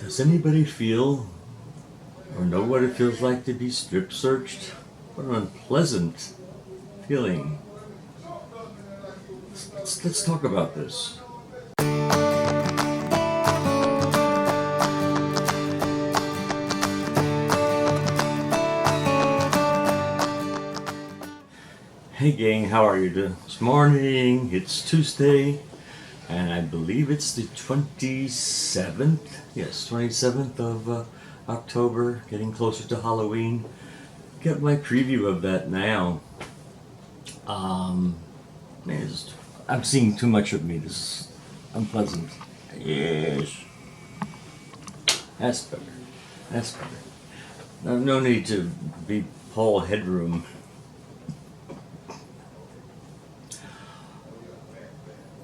Does anybody feel or know what it feels like to be strip searched? What an unpleasant feeling. Let's talk about this. Hey gang, how are you this morning? It's Tuesday, and I believe it's the 27th. Yes, 27th of October, getting closer to Halloween. Get my preview of that now. I'm seeing too much of me. This is unpleasant. Yes. That's better. That's better. No need to be Paul Headroom.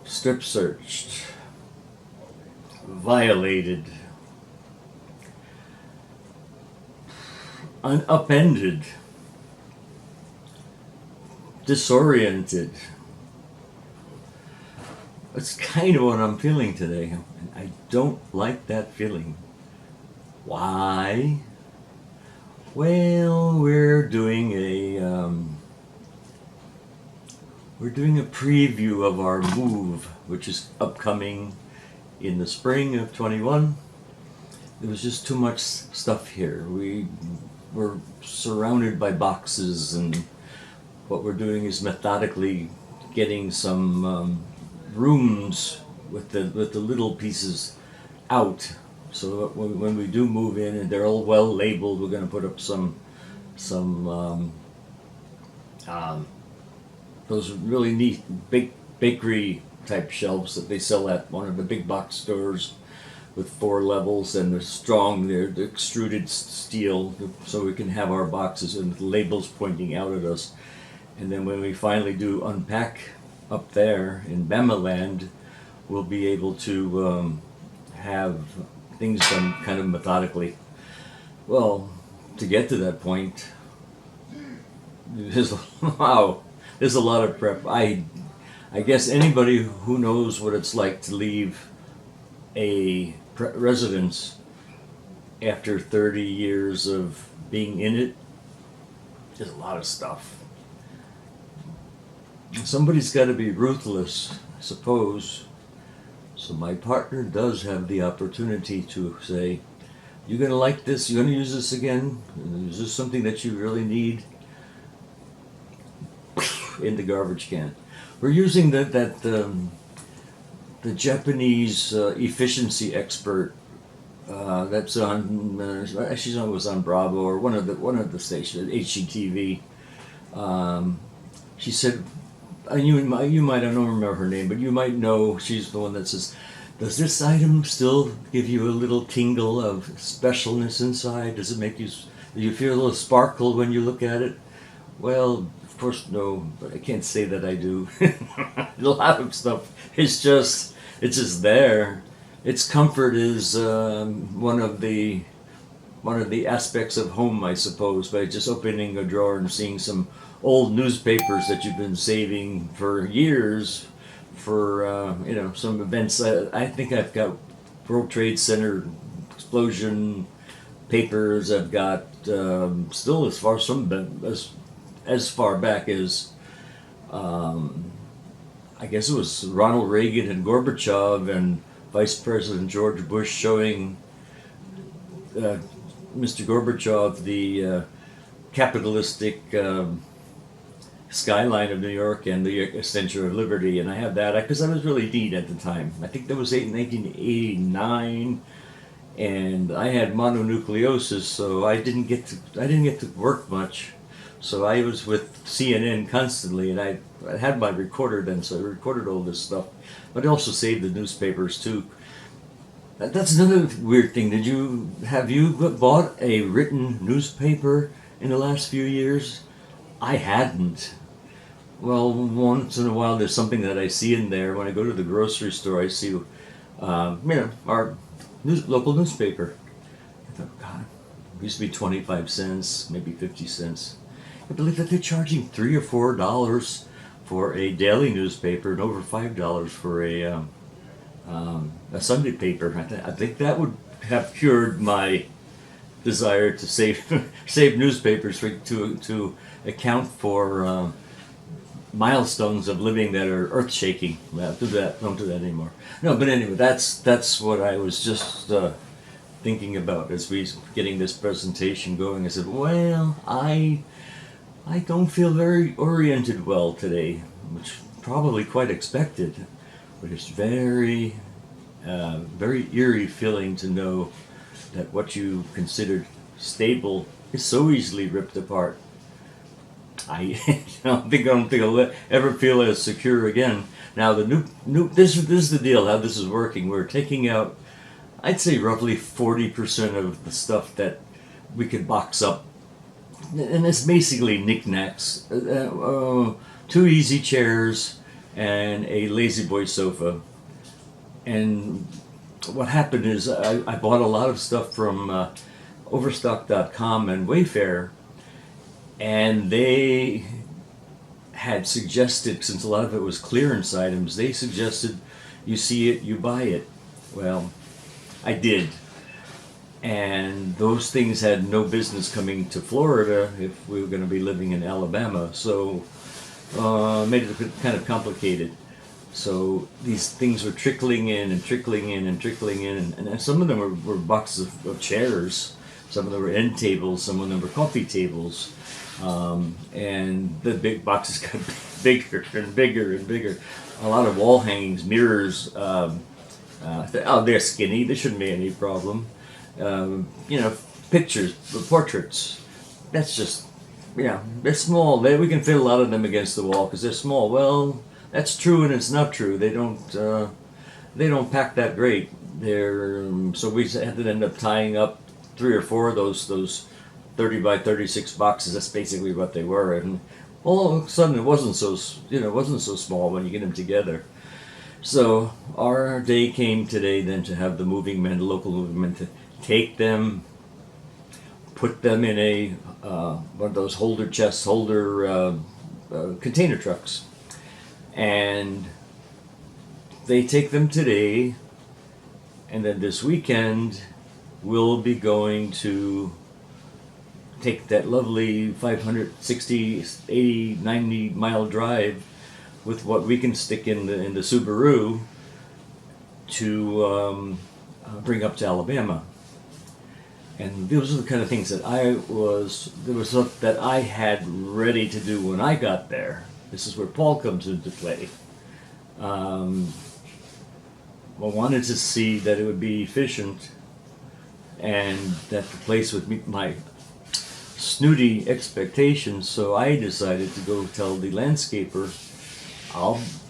Strip searched, violated, upended, disoriented. That's kind of what I'm feeling today. I don't like that feeling. Why? Well, we're doing a preview of our move, which is upcoming in the spring of 21. There was just too much stuff here. We were surrounded by boxes, and what we're doing is methodically getting some rooms with the little pieces out. So that when we do move in and they're all well labeled, we're going to put up some those really neat bakery type shelves that they sell at one of the big box stores with 4 levels, and they're extruded steel, so we can have our boxes and the labels pointing out at us. And then when we finally do unpack up there in Bama Land, we'll be able to have things done kind of methodically. Well, to get to that point, there's a lot of prep. I guess anybody who knows what it's like to leave a residence after 30 years of being in it, there's a lot of stuff. Somebody's got to be ruthless, I suppose. So my partner does have the opportunity to say, you're going to like this, you're going to use this again, is this something that you really need? In the garbage can. We're using the Japanese efficiency expert that's on. Was on Bravo or one of the stations, HGTV. She said, and you might, I don't remember her name, but you might know, she's the one that says, does this item still give you a little tingle of specialness inside? Does it make you, do you feel a little sparkle when you look at it? Well, of course, no, but I can't say that I do. A lot of stuff, it's just there. Its comfort is one of the aspects of home, I suppose, by just opening a drawer and seeing some old newspapers that you've been saving for years for some events. I think I've got World Trade Center explosion papers. I've got still as far back as I guess it was Ronald Reagan and Gorbachev and Vice President George Bush showing Mr. Gorbachev the capitalistic skyline of New York and the Statue of Liberty, and I have that because I was really neat at the time. I think that was 1989, and I had mononucleosis, so I didn't get to work much. So I was with CNN constantly, and I had my recorder then, so I recorded all this stuff. But I also saved the newspapers too. That's another weird thing. Have you bought a written newspaper in the last few years? I hadn't. Well, once in a while there's something that I see in there. When I go to the grocery store, I see, our local newspaper. I thought, God, it used to be 25 cents, maybe 50 cents. I believe that they're charging $3 or $4 for a daily newspaper and over $5 for a Sunday paper. I think that would have cured my desire to save save newspapers to account for milestones of living that are earth shaking. Well, don't do that anymore. No, but anyway, that's what I was just thinking about as we getting this presentation going. I said, well, I don't feel very oriented well today, which probably quite expected, but it's very eerie feeling to know that what you considered stable is so easily ripped apart. I don't think I'll ever feel as secure again. Now the new this is the deal. How this is working? We're taking out, I'd say, roughly 40% of the stuff that we could box up, and it's basically knickknacks. 2 easy chairs and a lazy boy sofa. And what happened is I bought a lot of stuff from Overstock.com and Wayfair, and they had suggested, since a lot of it was clearance items, they suggested you see it, you buy it. Well, I did. And those things had no business coming to Florida if we were going to be living in Alabama. So made it kind of complicated. So these things were trickling in and trickling in and trickling in. And some of them were boxes of chairs. Some of them were end tables. Some of them were coffee tables. And the big boxes got bigger and bigger and bigger. A lot of wall hangings, mirrors. They're skinny. There shouldn't be any problem. Pictures, portraits. That's just, they're small. We can fit a lot of them against the wall because they're small. Well, that's true, and it's not true. They don't pack that great. So we had to end up tying up 3 or 4 of those 30 by 36 boxes. That's basically what they were, and all of a sudden it wasn't so small when you get them together. So our day came today then to have the local moving men, to take them, put them in a one of those holder container trucks, and they take them today, and then this weekend we'll be going to take that lovely 560, 80, 90 mile drive with what we can stick in the Subaru to bring up to Alabama. And those are the kind of things that there was stuff that I had ready to do when I got there. This is where Paul comes into play. I wanted to see that it would be efficient and that the place would meet my snooty expectations, so I decided to go tell the landscaper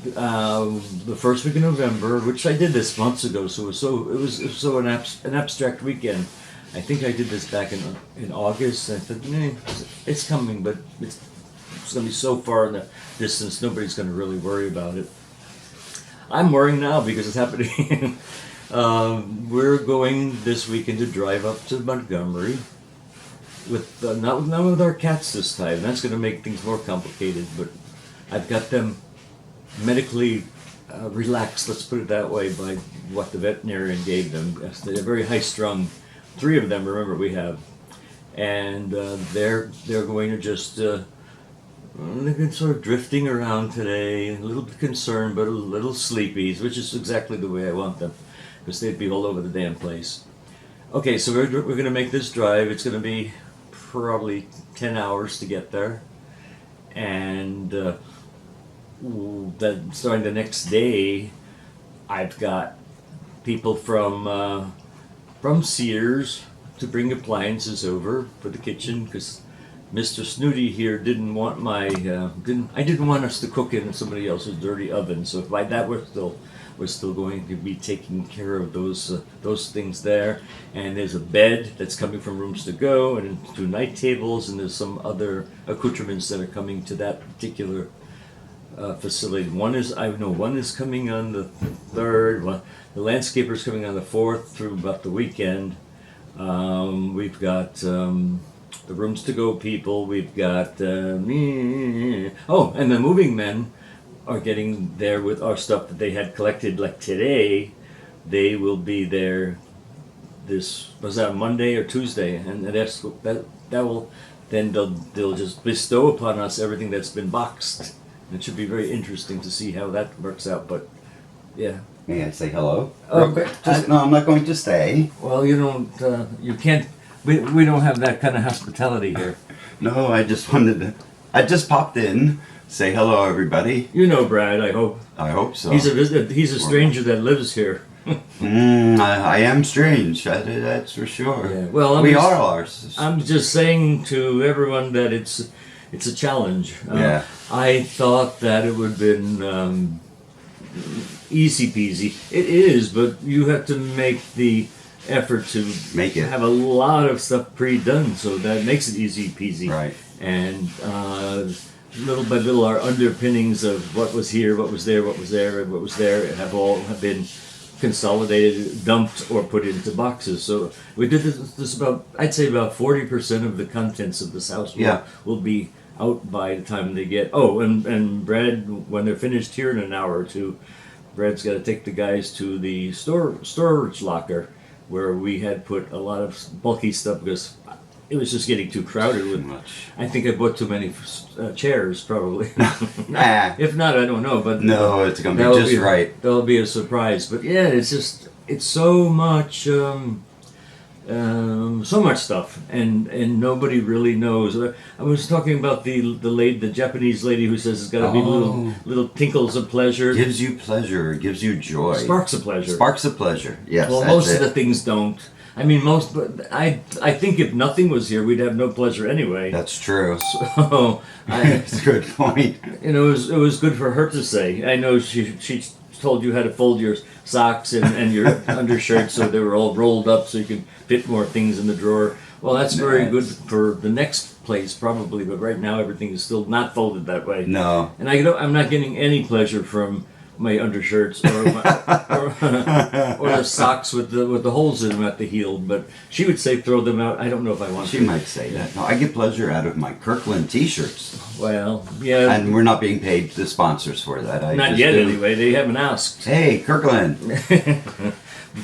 the first week of November, which I did this months ago, so it was an abstract weekend. I think I did this back in August. I thought, it's coming, but it's going to be so far in the distance, nobody's going to really worry about it. I'm worrying now because it's happening. We're going this weekend to drive up to Montgomery with not with our cats this time. That's going to make things more complicated, but I've got them medically relaxed, let's put it that way, by what the veterinarian gave them. They're very high strung. 3 of them, remember, we have, and they're going to just they've been sort of drifting around today, a little bit concerned but a little sleepy, which is exactly the way I want them, because they'd be all over the damn place. Okay, so we're going to make this drive. It's going to be probably 10 hours to get there, and then starting the next day, I've got people from Sears to bring appliances over for the kitchen, because Mr. Snooty here didn't want I didn't want us to cook in somebody else's dirty oven. So by that we're still going to be taking care of those things there. And there's a bed that's coming from Rooms to Go, and 2 night tables, and there's some other accoutrements that are coming to that particular facility. One is coming on the 3rd. The landscaper's coming on the 4th through about the weekend. We've got the Rooms to Go people. We've got and the moving men are getting there with our stuff that they had collected. Like today, they will be there this was that Monday or Tuesday, and that will then they'll just bestow upon us everything that's been boxed. And it should be very interesting to see how that works out. But yeah. May I say hello? Real quick? No, I'm not going to stay. Well, you don't. You can't. We don't have that kind of hospitality here. No, I just wanted to. I just popped in. Say hello, everybody. You know Brad, I hope. I hope so. He's a stranger that lives here. I am strange. That's for sure. Yeah. Well, we are ours. I'm just saying to everyone that it's a challenge. Yeah. I thought that it would have been easy peasy. It is, but you have to make the effort to make it have a lot of stuff pre-done, so that makes it easy peasy. Right. And little by little, our underpinnings of what was here, what was there, what was there, and what was there have been consolidated, dumped, or put into boxes. So we did this about, I'd say about 40% of the contents of this house will be out by the time they get. Oh, and Brad, when they're finished here in an hour or two, Brad's got to take the guys to the storage locker where we had put a lot of bulky stuff because it was just getting too crowded. With much. I think I bought too many chairs, probably. Nah. If not, I don't know. But no, it's going to be just right. That'll be a surprise. But yeah, it's so much. So much stuff, and nobody really knows. I was talking about the Japanese lady who says it's got to be little tinkles of pleasure. Gives you pleasure, gives you joy. Sparks of pleasure. Sparks of pleasure. Yes. Well, most of the things don't. I mean, but I think if nothing was here, we'd have no pleasure anyway. That's true. So that's a good point. You know, it was good for her to say. I know she told you how to fold your socks and your undershirts so they were all rolled up so you can fit more things in the drawer. Well, that's very good for the next place probably, but right now everything is still not folded that way. No. And I'm not getting any pleasure from my undershirts or the socks with the holes in them at the heel. But she would say throw them out. I don't know if I want to. She might say that. No, I get pleasure out of my Kirkland T-shirts. Well, yeah. And we're not being paid the sponsors for that. Not yet, anyway. They haven't asked. Hey, Kirkland.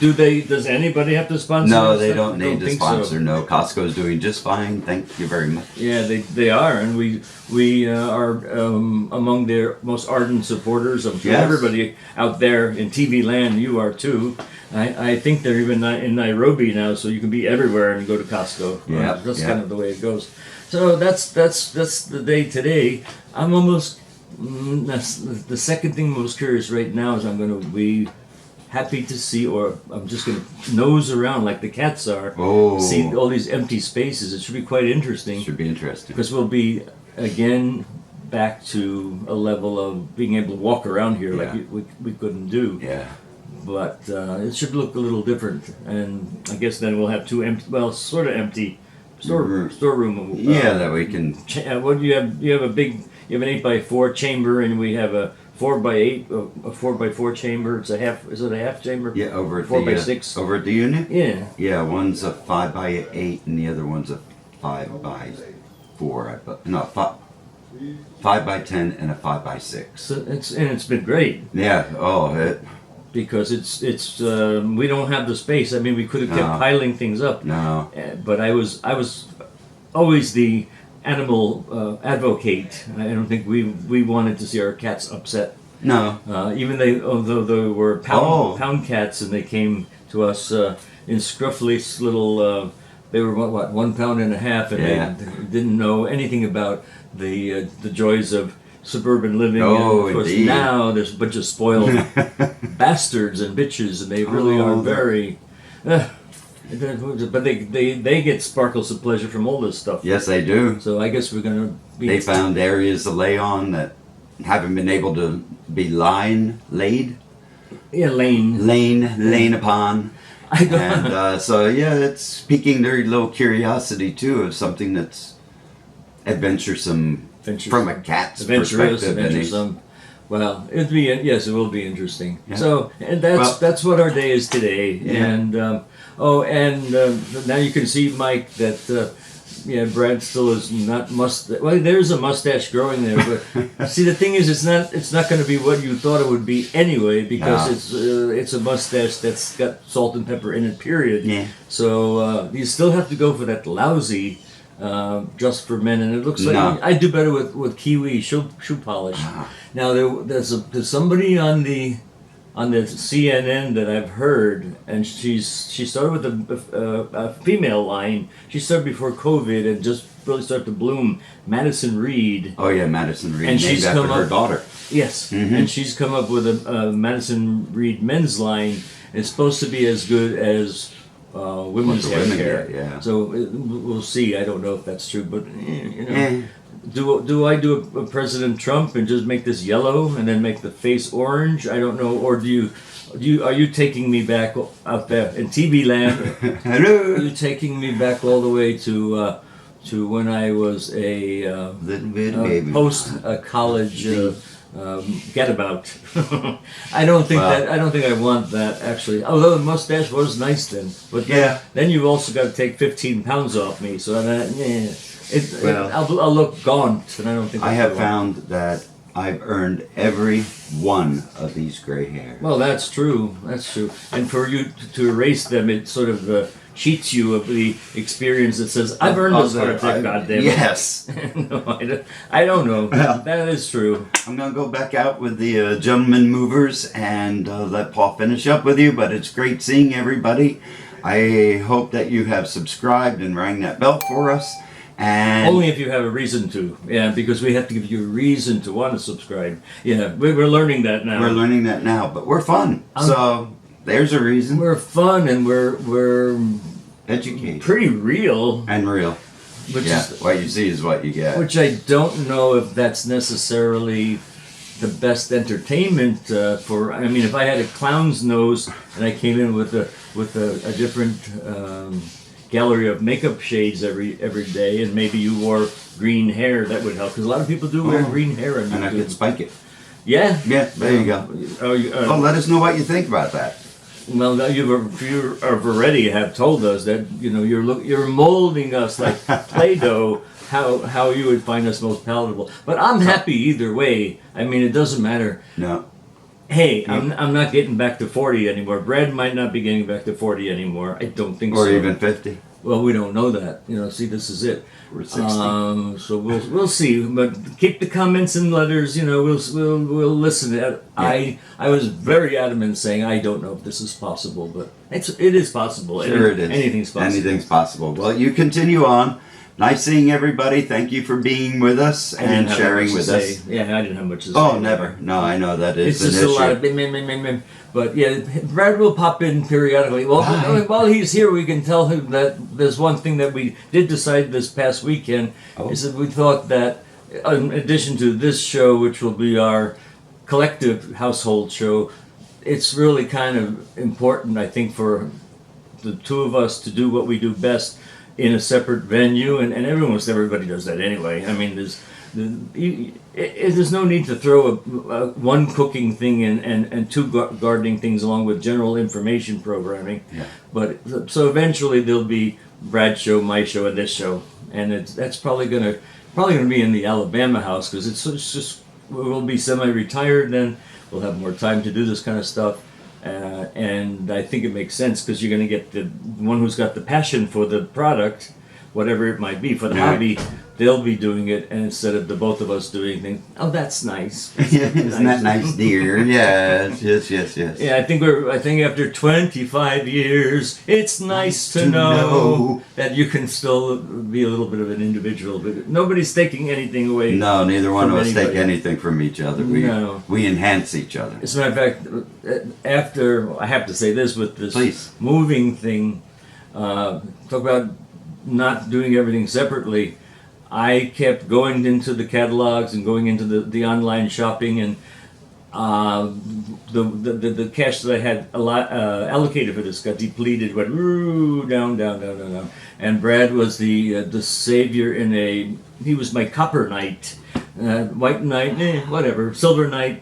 Does anybody have to sponsor? No, they don't need to sponsor. So. No, Costco's doing just fine. Thank you very much. Yeah, they are, and we are among their most ardent supporters. I'm sure everybody out there in TV land, you are too. I think they're even in Nairobi now, so you can be everywhere and go to Costco. Yeah, that's kind of the way it goes. So that's the day today. I'm almost. That's the second thing I'm most curious right now is I'm going to be happy to see, or I'm just going to nose around like the cats are, see all these empty spaces. It should be quite interesting. Should be interesting. Because we'll be, again, back to a level of being able to walk around here like we couldn't do. Yeah. But it should look a little different. And I guess then we'll have two sort of empty storeroom. That we can... What do you have? You have an 8x4 chamber, and we have a 4x8, a 4x4 chamber. It's a half. Is it a half chamber? Yeah, over at 4x6. Over at the unit. Yeah. Yeah, one's a 5x8, and the other one's a 5x4. No, 5x10 and a 5x6. So it's been great. Yeah. Because it's we don't have the space. I mean, we could have kept piling things up. No. But I was always the animal advocate. I don't think we wanted to see our cats upset. No. Even although they were pound cats, and they came to us in scruffy little. They were what 1.5 pounds, and they didn't know anything about the joys of suburban living. And of course, indeed. now there's a bunch of spoiled bastards and bitches, and they really are very. But they get sparkles of pleasure from all this stuff. Yes, they do. So I guess we're going to be... They found areas to lay on that haven't been able to be laid. Yeah, lain upon. And it's piquing their little curiosity too of something that's adventuresome from a cat's perspective. Adventuresome. Well, it will be interesting. Yeah. So, and that's what our day is today. Yeah. And now you can see, Mike, that Yeah, Brad still is not Well, there's a mustache growing there, but see, the thing is, it's not going to be what you thought it would be anyway, because it's a mustache that's got salt and pepper in it. Period. Yeah. So you still have to go for that lousy. Just for men, and it looks like I do better with kiwi shoe polish. Now there's somebody on the CNN that I've heard, and she started with a female line. She started before COVID and just really started to bloom. Madison Reed. Oh yeah, Madison Reed. And she's named after come her up, daughter. Yes, and she's come up with a Madison Reed men's line. It's supposed to be as good as women's hair. Yeah. So we'll see. I don't know if that's true, but do I do a President Trump and just make this yellow and then make the face orange? I don't know. Or are you taking me back out there in TV land? Hello. Are you taking me back all the way to when I was a Little bit baby. post college getabout? I don't think I want that actually. Although the mustache was nice then, but then you've also got to take 15 pounds off me. So I'll look gaunt, and I don't think I have found that I've earned every one of these gray hairs. Well, that's true. That's true. And for you to erase them, it sort of cheats you of the experience that says, "I've earned this for it." Goddamn. Yes. No, I don't know. Well, that is true. I'm gonna go back out with the gentlemen movers and let Paul finish up with you. But it's great seeing everybody. I hope that you have subscribed and rang that bell for us. And only if you have a reason to, because we have to give you a reason to want to subscribe. Yeah, we're learning that now. We're learning that now, but we're fun. So there's a reason. We're fun and we're educated, pretty real and real. Which is, what you see is what you get. Which I don't know if that's necessarily the best entertainment for. I mean, if I had a clown's nose and I came in with a different. Gallery of makeup shades every day, and maybe you wore green hair, that would help, because a lot of people do wear green hair and I could spike it. Yeah, there you go. Let us know what you think about that. Well, you already have told us that you're molding us like Play-Doh. How you would find us most palatable, but I'm happy either way. I mean, it doesn't matter. No. Hey, I'm not getting back to 40 anymore. Brad might not be getting back to 40 anymore. I don't think so. Or even 50. Well, we don't know that. See, this is it. We're 60. So we'll see. But keep the comments and letters. We'll listen. I was very adamant saying I don't know if this is possible, but it is possible. Sure, it is. Anything's possible. Anything's possible. Well, you continue on. Nice seeing everybody. Thank you for being with us and sharing with us. Yeah, I didn't have much to say. Oh, never. No, I know that is it's just a lot of bim. But yeah, Brad will pop in periodically. Well, while he's here, we can tell him that there's one thing that we did decide this past weekend is that we thought that in addition to this show, which will be our collective household show, it's really kind of important, I think, for the two of us to do what we do best in a separate venue, and everybody does that anyway. I mean, there's no need to throw one cooking thing and two gardening things along with general information programming. Yeah. But so eventually there'll be Brad's show, my show, and this show, and that's probably gonna be in the Alabama house, because it's just we'll be semi-retired then. We'll have more time to do this kind of stuff. And I think it makes sense, because you're going to get the one who's got the passion for the product, whatever it might be, for the hobby. They'll be doing it, and instead of the both of us doing things, that's nice. Isn't that nice, dear? Yes. Yeah, I think after 25 years, it's nice to know that you can still be a little bit of an individual. But nobody's taking anything away. No, neither one of us anybody. take anything from each other. We enhance each other. As a matter of fact, after I have to say this with this moving thing, talk about not doing everything separately. I kept going into the catalogs and going into the online shopping, and the cash that I had allocated for this got depleted, went down. And Brad was the savior he was my copper knight, white knight, whatever, silver knight,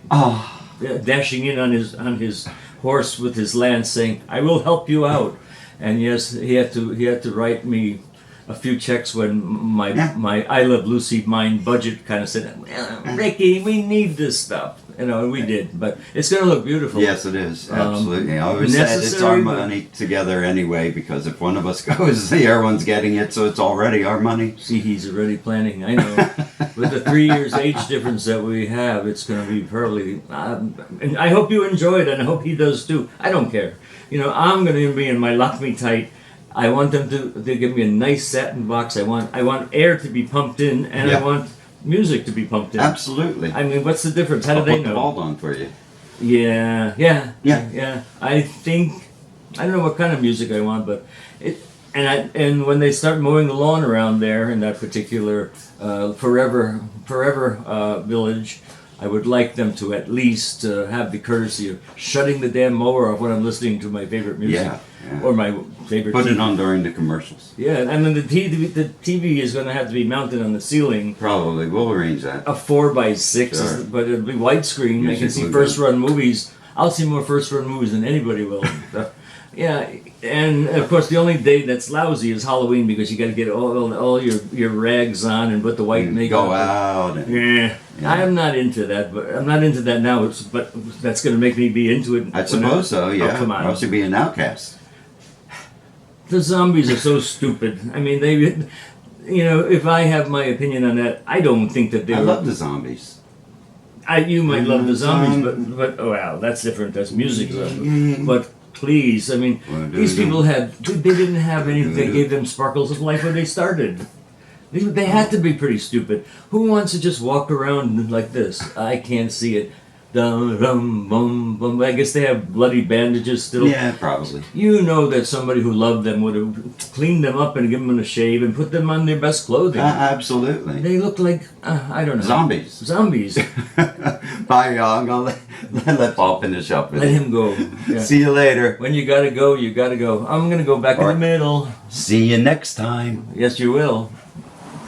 dashing in on his horse with his lance, saying, "I will help you out." And yes, he had to write me a few checks when my Yeah. my I Love Lucy mind budget kind of said, well, Ricky, we need this stuff. You know, and we did, but it's going to look beautiful. Yes, it is. Absolutely. I always said it's necessary, our but- money together anyway, because if one of us goes, the other one's getting it, so it's already our money. See, he's already planning. I know. With the 3 years age difference that we have, it's going to be probably. And I hope you enjoy it, and I hope he does too. I don't care. You know, I'm going to be in my Lock Me Tight. I want them to give me a nice satin box. I want air to be pumped in, and Yeah. I want music to be pumped in. Absolutely. I mean, what's the difference? How do I'll they put the know? vault on for you. Yeah. Yeah. I think I don't know what kind of music I want, but it and when they start mowing the lawn around there in that particular forever village, I would like them to at least have the courtesy of shutting the damn mower off when I'm listening to my favorite music Yeah. or my favorite. Put it TV. on during the commercials. Yeah, and then the TV is going to have to be mounted on the ceiling. Probably. We'll arrange that. A 4x6, Sure. but it'll be widescreen. I can Usually see good. first run movies. I'll see more first run movies than anybody will. Yeah, and of course the only day that's lousy is Halloween because you got to get all your rags on and put the white makeup. Go out. And, Yeah. I'm not into that, but I'm not into that now. But that's going to make me be into it. I suppose so, yeah. Oh, come on. Or else you'd be an outcast. The zombies are so stupid. I mean, they, you know, if I have my opinion on that, I don't think that they. I love the zombies. You might love the zombies, but oh wow, that's different. That's music, but please, I mean, these people they didn't have anything that gave them sparkles of life when they started. They had to be pretty stupid. Who wants to just walk around like this? I can't see it. Dum, dum, bum, bum. I guess they have bloody bandages still. Yeah, probably. You know that somebody who loved them would have cleaned them up and given them a shave and put them on their best clothing. Absolutely. They look like, I don't know. Zombies. Zombies. Bye, y'all. I'm going to let Paul finish up with Let it. him go. Yeah. See you later. When you gotta go, you gotta go. I'm gonna go back in the middle. See you next time. Yes, you will.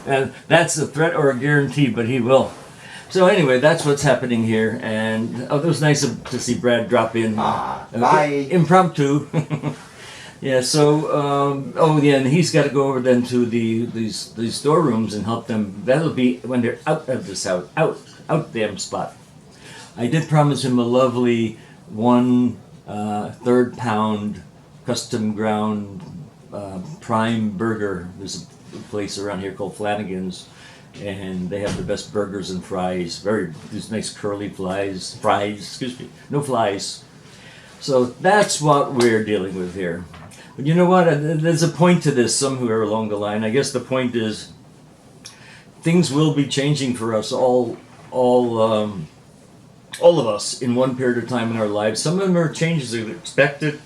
And that's a threat or a guarantee, but he will. So anyway, that's what's happening here. And it was nice to see Brad drop in. Bye. Impromptu. Yeah. So and he's got to go over then to these storerooms and help them. That'll be when they're out of this out damn spot. I did promise him a lovely 1/3 pound custom ground prime burger. There's a place around here called Flanagan's, and they have the best burgers and fries. These nice curly fries. Excuse me, no flies. So that's what we're dealing with here. But you know what? There's a point to this somewhere along the line. I guess the point is things will be changing for us all of us in one period of time in our lives. Some of them are changes that are expected.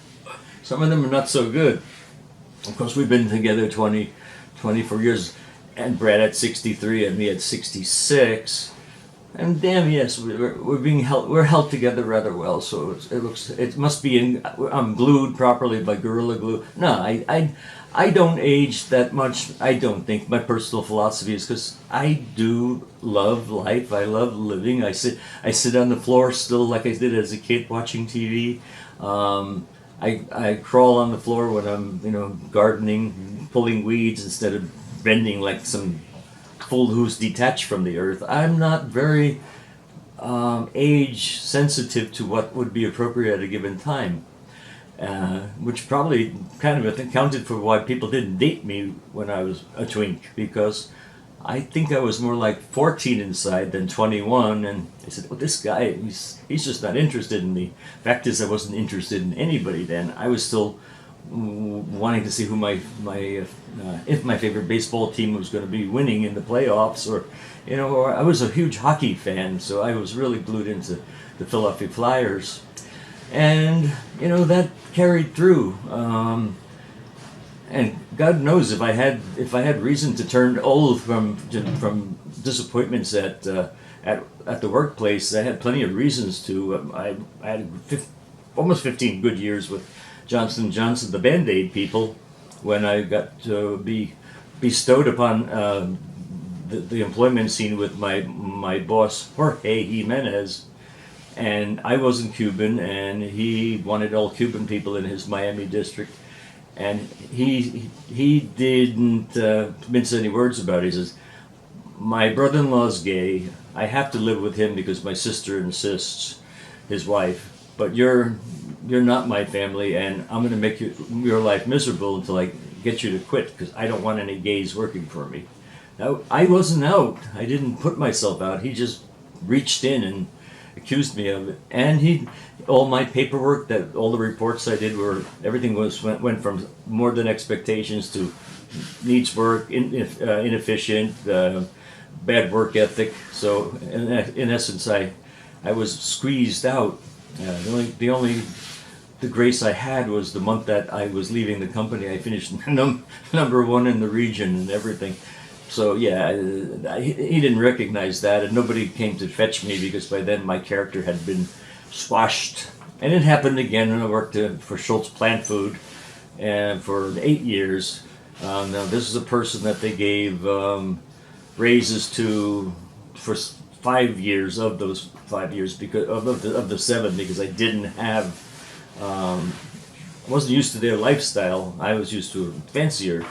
Some of them are not so good. Of course, we've been together 24 years, and Brad at 63 and me at 66. And damn, yes, we're held together rather well. So it must be I'm glued properly by Gorilla Glue. No, I don't age that much. I don't think. My personal philosophy is because I do love life. I love living. I sit on the floor still like I did as a kid watching TV. I crawl on the floor when I'm gardening, pulling weeds instead of bending like some fool who's detached from the earth. I'm not very age sensitive to what would be appropriate at a given time. Which probably kind of accounted for why people didn't date me when I was a twink, because I think I was more like 14 inside than 21, and I said, well, this guy, he's just not interested in me. Fact is, I wasn't interested in anybody then. I was still wanting to see who if my favorite baseball team was going to be winning in the playoffs, or I was a huge hockey fan, so I was really glued into the Philadelphia Flyers. And that carried through, and God knows if I had reason to turn old from disappointments at the workplace, I had plenty of reasons to. I had almost 15 good years with Johnson & Johnson, the Band-Aid people, when I got to be bestowed upon the employment scene with my boss Jorge Jimenez. And I wasn't Cuban, and he wanted all Cuban people in his Miami district. And he didn't mince any words about it. He says, my brother-in-law's gay. I have to live with him because my sister insists, his wife. But you're not my family, and I'm going to make your life miserable until I get you to quit, because I don't want any gays working for me. Now, I wasn't out. I didn't put myself out. He just reached in and accused me of it. And all my paperwork, all the reports I did everything went from more than expectations to needs work, inefficient, bad work ethic. So in essence, I was squeezed out. The grace I had was the month that I was leaving the company. I finished number one in the region and everything. So yeah, he didn't recognize that, and nobody came to fetch me because by then my character had been squashed. And it happened again when I worked for Schultz Plant Food, and for 8 years. Now this is a person that they gave raises to for 5 years of those 5 years because of the 7, because I didn't have. I wasn't used to their lifestyle. I was used to a fancier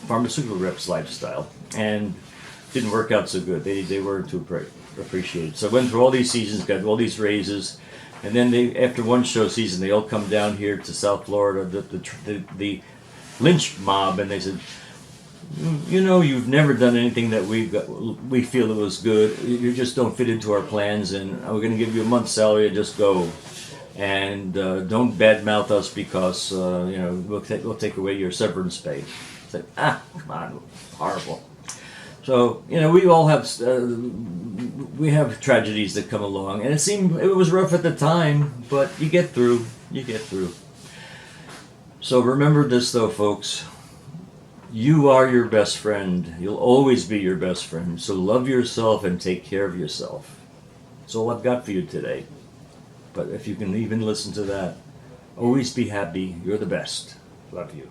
pharmaceutical reps lifestyle, and didn't work out so good. They weren't too appreciated. So I went through all these seasons, got all these raises, and then after one show season, they all come down here to South Florida, the lynch mob, and they said, you know, you've never done anything that we feel it was good. You just don't fit into our plans, and we're going to give you a month's salary and just go. And don't badmouth us because we'll take away your severance pay. It's like, come on, horrible. So we all have tragedies that come along, and it was rough at the time, but you get through. So remember this though, folks. You are your best friend. You'll always be your best friend. So love yourself and take care of yourself. That's all I've got for you today. But if you can even listen to that, always be happy. You're the best. Love you.